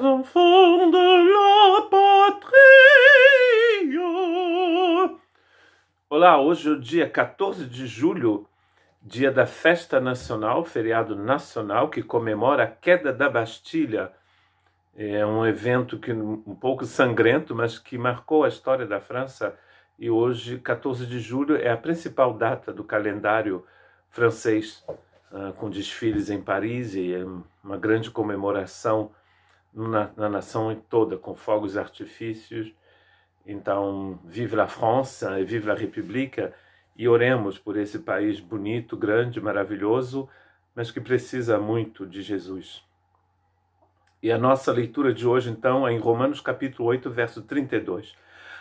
enfants de la patrie. Olá, hoje é o dia 14 de julho, dia da festa nacional, feriado nacional, que comemora a queda da Bastilha. É um evento um pouco sangrento, mas que marcou a história da França. E hoje, 14 de julho, é a principal data do calendário francês, com desfiles em Paris e uma grande comemoração na nação toda, com fogos e artifícios. Então, vive la France e vive la République, e oremos por esse país bonito, grande, maravilhoso, mas que precisa muito de Jesus. E a nossa leitura de hoje, então, é em Romanos capítulo 8, verso 32.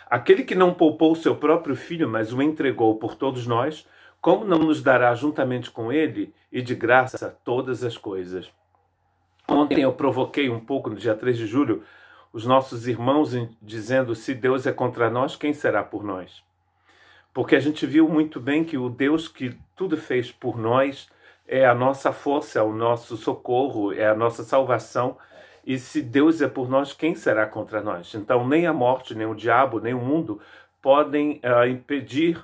Aquele que não poupou seu próprio filho, mas o entregou por todos nós, como não nos dará juntamente com ele e de graça todas as coisas? Ontem eu provoquei um pouco, no dia 3 de julho, os nossos irmãos dizendo: se Deus é contra nós, quem será por nós? Porque a gente viu muito bem que o Deus que tudo fez por nós é a nossa força, é o nosso socorro, é a nossa salvação. E se Deus é por nós, quem será contra nós? Então nem a morte, nem o diabo, nem o mundo podem impedir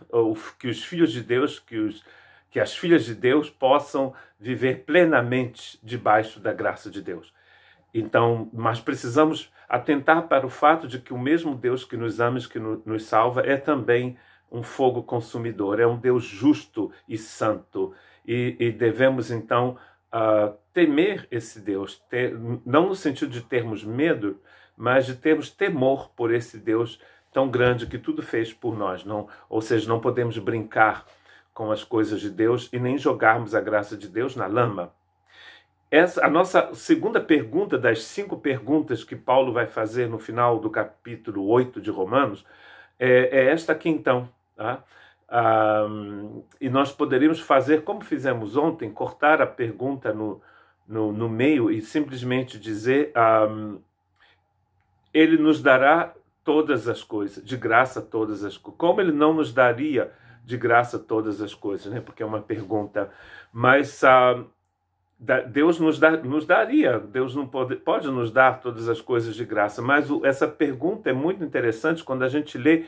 que os filhos de Deus, que as filhas de Deus possam viver plenamente debaixo da graça de Deus. Então, mas precisamos atentar para o fato de que o mesmo Deus que nos ama, que nos salva, é também um fogo consumidor, é um Deus justo e santo. E devemos, então, temer esse Deus, não no sentido de termos medo, mas de termos temor por esse Deus tão grande que tudo fez por nós. Ou seja, não podemos brincar com as coisas de Deus e nem jogarmos a graça de Deus na lama. A nossa segunda pergunta das 5 perguntas que Paulo vai fazer no final do capítulo 8 de Romanos é esta aqui então. Tá? E nós poderíamos fazer como fizemos ontem, cortar a pergunta no meio e simplesmente dizer: ele nos dará todas as coisas, de graça todas as coisas. Como ele não nos daria de graça todas as coisas, né? Porque é uma pergunta. Mas Deus nos daria, Deus não pode nos dar todas as coisas de graça. Mas essa pergunta é muito interessante quando a gente lê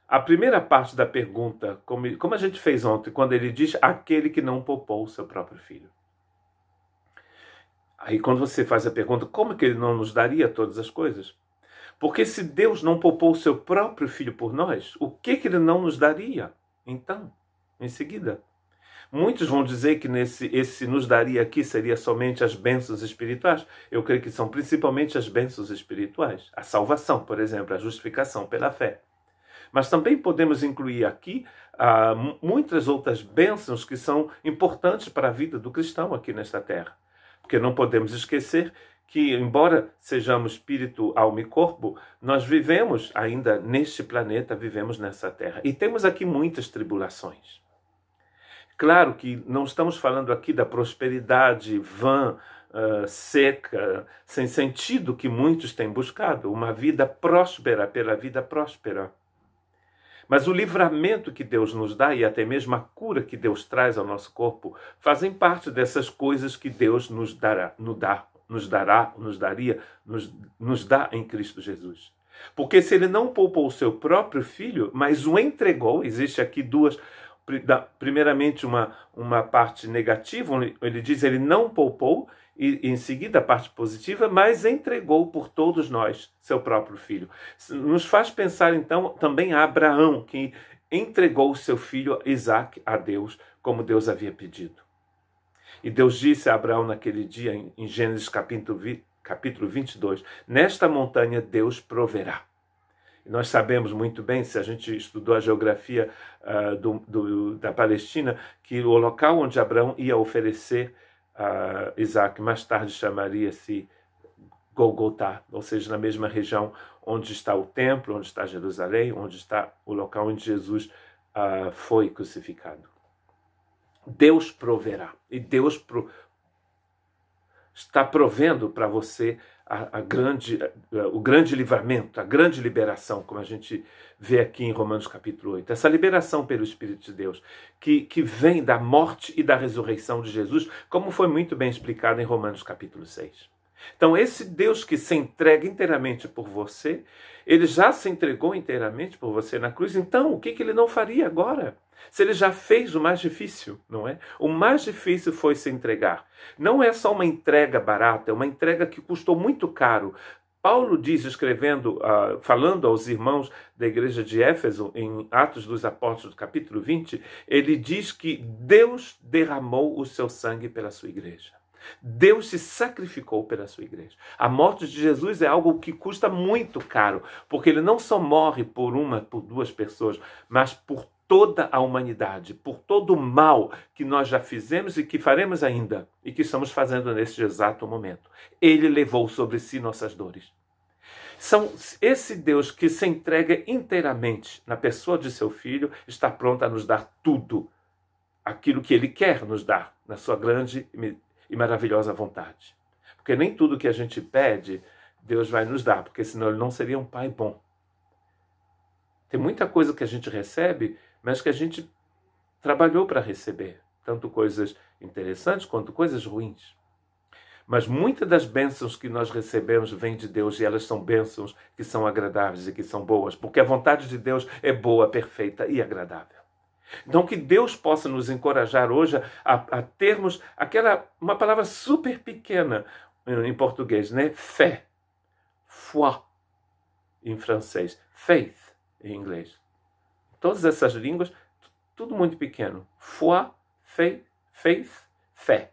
a primeira parte da pergunta, como a gente fez ontem, quando ele diz: aquele que não poupou o seu próprio filho. Aí quando você faz a pergunta, como é que ele não nos daria todas as coisas? Porque se Deus não poupou o seu próprio filho por nós, o que ele não nos daria? Então, em seguida, muitos vão dizer que esse nos daria aqui seria somente as bênçãos espirituais. Eu creio que são principalmente as bênçãos espirituais. A salvação, por exemplo, a justificação pela fé. Mas também podemos incluir aqui muitas outras bênçãos que são importantes para a vida do cristão aqui nesta terra. Porque não podemos esquecer que, embora sejamos espírito, alma e corpo, nós vivemos ainda neste planeta, vivemos nessa terra. E temos aqui muitas tribulações. Claro que não estamos falando aqui da prosperidade vã, seca, sem sentido que muitos têm buscado, uma vida próspera pela vida próspera. Mas o livramento que Deus nos dá e até mesmo a cura que Deus traz ao nosso corpo fazem parte dessas coisas que Deus nos dá em Cristo Jesus. Porque se ele não poupou o seu próprio filho, mas o entregou, existe aqui duas. Primeiramente uma parte negativa, onde ele diz: ele não poupou, e em seguida a parte positiva, mas entregou por todos nós seu próprio filho. Nos faz pensar então também a Abraão, que entregou o seu filho Isaque a Deus, como Deus havia pedido. E Deus disse a Abraão naquele dia, em Gênesis capítulo 22, nesta montanha Deus proverá. E nós sabemos muito bem, se a gente estudou a geografia da Palestina, que o local onde Abraão ia oferecer Isaque mais tarde chamaria-se Golgotá, ou seja, na mesma região onde está o templo, onde está Jerusalém, onde está o local onde Jesus foi crucificado. Deus proverá, e Deus está provendo para você o grande livramento, a grande liberação, como a gente vê aqui em Romanos capítulo 8. Essa liberação pelo Espírito de Deus, que vem da morte e da ressurreição de Jesus, como foi muito bem explicado em Romanos capítulo 6. Então, esse Deus que se entrega inteiramente por você, ele já se entregou inteiramente por você na cruz. Então, o que ele não faria agora? Se ele já fez o mais difícil, não é? O mais difícil foi se entregar. Não é só uma entrega barata, é uma entrega que custou muito caro. Paulo diz, escrevendo, falando aos irmãos da igreja de Éfeso, em Atos dos Apóstolos, capítulo 20, ele diz que Deus derramou o seu sangue pela sua igreja. Deus se sacrificou pela sua igreja. A morte de Jesus é algo que custa muito caro, porque ele não só morre por duas pessoas, mas por toda a humanidade, por todo o mal que nós já fizemos e que faremos ainda, e que estamos fazendo neste exato momento. Ele levou sobre si nossas dores. São esse Deus que se entrega inteiramente na pessoa de seu Filho, está pronto a nos dar tudo, aquilo que ele quer nos dar, na sua grande e maravilhosa vontade. Porque nem tudo que a gente pede, Deus vai nos dar, porque senão ele não seria um pai bom. Tem muita coisa que a gente recebe, mas que a gente trabalhou para receber. Tanto coisas interessantes quanto coisas ruins. Mas muitas das bênçãos que nós recebemos vêm de Deus e elas são bênçãos que são agradáveis e que são boas, porque a vontade de Deus é boa, perfeita e agradável. Então, que Deus possa nos encorajar hoje a termos uma palavra super pequena em português, né? Fé, foi em francês, faith em inglês. Todas essas línguas, tudo muito pequeno. Foi, faith, fé.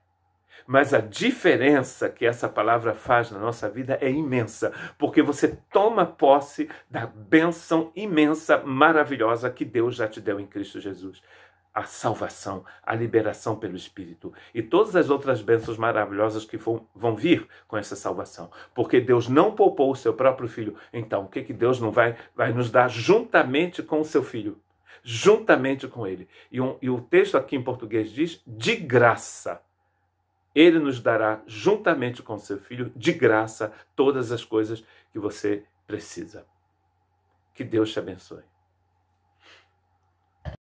Mas a diferença que essa palavra faz na nossa vida é imensa, porque você toma posse da bênção imensa, maravilhosa que Deus já te deu em Cristo Jesus. A salvação, a liberação pelo Espírito e todas as outras bênçãos maravilhosas que vão vir com essa salvação. Porque Deus não poupou o seu próprio Filho. Então, o que Deus não vai nos dar juntamente com o seu Filho? Juntamente com ele. E o texto aqui em português diz, de graça. Ele nos dará, juntamente com seu Filho, de graça, todas as coisas que você precisa. Que Deus te abençoe.